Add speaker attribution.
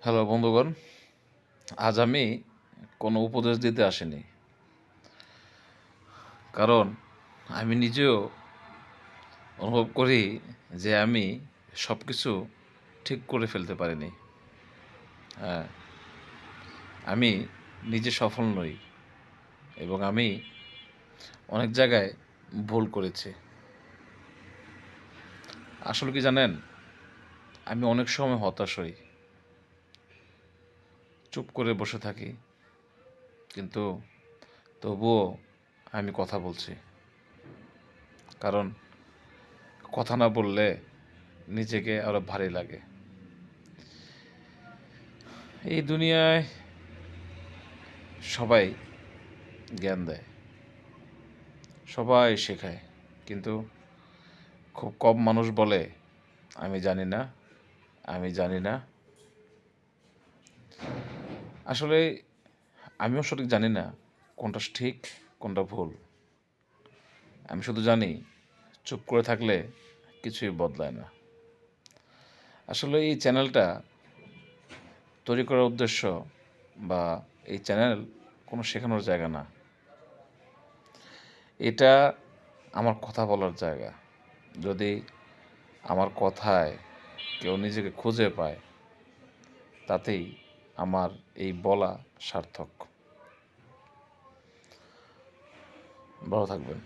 Speaker 1: Hello বন্ধুগণ, আজ আমি কোনো উপদেশ দিতে আসিনি। কারণ আমি নিজেও অনুভব করি যে আমি সব কিছু ঠিক করে ফেলতে পারিনি। হ্যাঁ, আমি নিজে সফল নই এবং আমি অনেক জায়গায় ভুল করেছি। আসলে কি জানেন? আমি অনেক সময় হতাশ হই, চুপ করে বসে থাকি, কিন্তু তবুও আমি কথা বলছি। কারণ কথা না বললে নিজেকে আরো ভারী লাগে। এই দুনিয়ায় সবাই জ্ঞান দেয়, সবাই শেখায়, কিন্তু খুব কম মানুষ বলে আমি জানি না, আমি জানি না। আসলে আমিও সঠিক জানি না কোনটা ঠিক, কোনটা ভুল। আমি শুধু জানি চুপ করে থাকলে কিছুই বদলায় না। আসলে এই চ্যানেলটা তৈরি করার উদ্দেশ্য বা এই চ্যানেল কোনো শেখানোর জায়গা না। এটা আমার কথা বলার জায়গা। যদি আমার কথায় কেউ নিজেকে খুঁজে পায়, তাতেই আমার এই বলা সার্থক। ভালো থাকবেন।